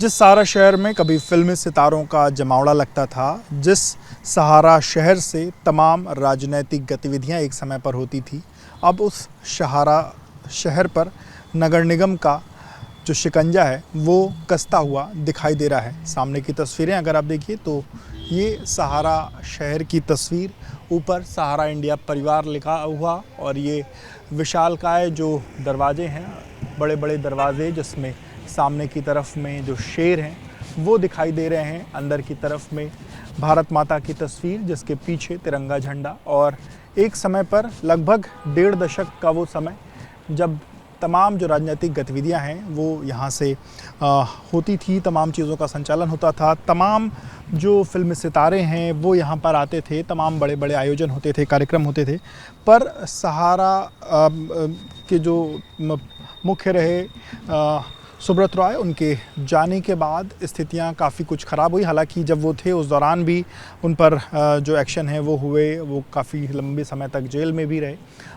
जिस सहारा शहर में कभी फिल्मी सितारों का जमावड़ा लगता था, जिस सहारा शहर से तमाम राजनीतिक गतिविधियां एक समय पर होती थी, अब उस सहारा शहर पर नगर निगम का जो शिकंजा है वो कसता हुआ दिखाई दे रहा है। सामने की तस्वीरें अगर आप देखिए तो ये सहारा शहर की तस्वीर, ऊपर सहारा इंडिया परिवार लिखा हुआ और ये विशालकाय जो दरवाजे हैं, बड़े बड़े दरवाजे जिसमें सामने की तरफ में जो शेर हैं वो दिखाई दे रहे हैं। अंदर की तरफ में भारत माता की तस्वीर जिसके पीछे तिरंगा झंडा। और एक समय पर लगभग 1.5 दशक का वो समय जब तमाम जो राजनीतिक गतिविधियां हैं वो यहाँ से होती थी, तमाम चीज़ों का संचालन होता था, तमाम जो फिल्मी सितारे हैं वो यहाँ पर आते थे, तमाम बड़े बड़े आयोजन होते थे, कार्यक्रम होते थे। पर सहारा के जो मुख्य रहे सुब्रत रॉय, उनके जाने के बाद स्थितियां काफ़ी कुछ ख़राब हुई। हालांकि जब वो थे उस दौरान भी उन पर जो एक्शन है वो हुए, वो काफ़ी लंबे समय तक जेल में भी रहे।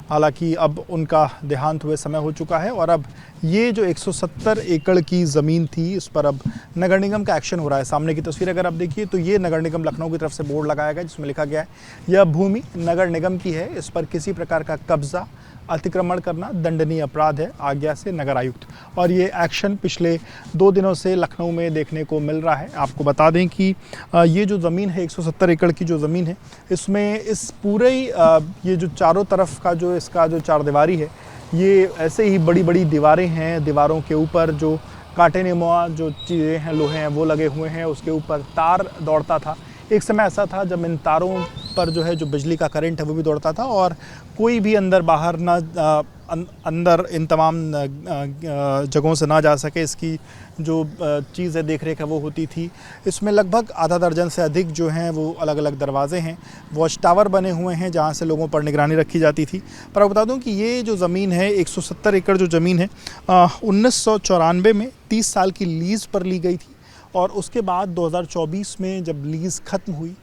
हालांकि अब उनका देहांत हुए समय हो चुका है और अब ये जो 170 एकड़ की ज़मीन थी इस पर अब नगर निगम का एक्शन हो रहा है। सामने की तस्वीर अगर आप देखिए तो ये नगर निगम लखनऊ की तरफ से बोर्ड लगाया गया जिसमें लिखा गया है यह भूमि नगर निगम की है, इस पर किसी प्रकार का कब्जा अतिक्रमण करना दंडनीय अपराध है, आज्ञा से नगर आयुक्त। और ये एक्शन पिछले 2 दिनों से लखनऊ में देखने को मिल रहा है। आपको बता दें कि ये जो ज़मीन है 170 एकड़ की जो ज़मीन है, इसमें इस पूरे ये जो चारों तरफ का जो इसका जो चारदीवारी है, ये ऐसे ही बड़ी बड़ी दीवारें हैं। दीवारों के ऊपर जो कांटे नुमा जो चीज़ें हैं, लोहे हैं, वो लगे हुए हैं। उसके ऊपर तार दौड़ता था। एक समय ऐसा था जब इन तारों पर जो है जो बिजली का करंट है वो भी दौड़ता था और कोई भी अंदर बाहर ना अंदर इन तमाम जगहों से ना जा सके, इसकी जो चीज़ है देख रेख है वो होती थी। इसमें लगभग आधा दर्जन से अधिक जो हैं वो अलग अलग दरवाजे हैं, वॉच टावर बने हुए हैं जहाँ से लोगों पर निगरानी रखी जाती थी। पर आप बता दूं कि ये जो ज़मीन है 170 एकड़ जो ज़मीन है 1994 में 30 साल की लीज़ पर ली गई थी और उसके बाद 2024 में जब लीज़ ख़त्म हुई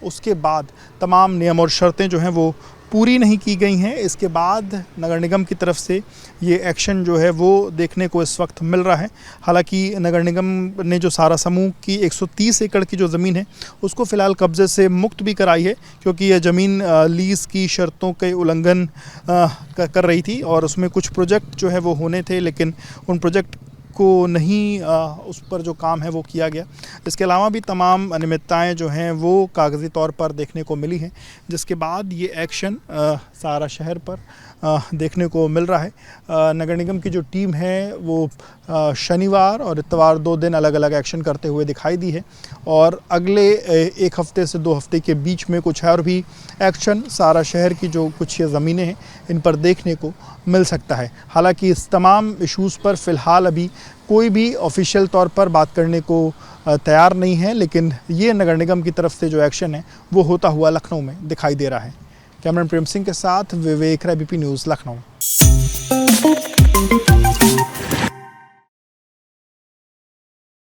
उसके बाद तमाम नियम और शर्तें जो हैं वो पूरी नहीं की गई हैं। इसके बाद नगर निगम की तरफ से ये एक्शन जो है वो देखने को इस वक्त मिल रहा है। हालांकि नगर निगम ने जो सहारा समूह की 130 एकड़ की जो ज़मीन है उसको फ़िलहाल कब्ज़े से मुक्त भी कराई है, क्योंकि यह ज़मीन लीज़ की शर्तों के उल्लंघन कर रही थी और उसमें कुछ प्रोजेक्ट जो है वो होने थे, लेकिन उन प्रोजेक्ट को नहीं उस पर जो काम है वो किया गया। इसके अलावा भी तमाम अनियमितताएं जो हैं वो कागज़ी तौर पर देखने को मिली हैं, जिसके बाद ये एक्शन सहारा शहर पर देखने को मिल रहा है। नगर निगम की जो टीम है वो शनिवार और इतवार 2 दिन अलग अलग एक्शन करते हुए दिखाई दी है और अगले 1 हफ्ते से 2 हफ्ते के बीच में कुछ और भी एक्शन सहारा शहर की जो कुछ ये ज़मीनें हैं इन पर देखने को मिल सकता है। हालांकि इस तमाम इश्यूज़ पर फ़िलहाल अभी कोई भी ऑफिशियल तौर पर बात करने को तैयार नहीं है, लेकिन ये नगर निगम की तरफ से जो एक्शन है वो होता हुआ लखनऊ में दिखाई दे रहा है। कैमरामैन प्रेम सिंह के साथ विवेक, ABP न्यूज़, लखनऊ।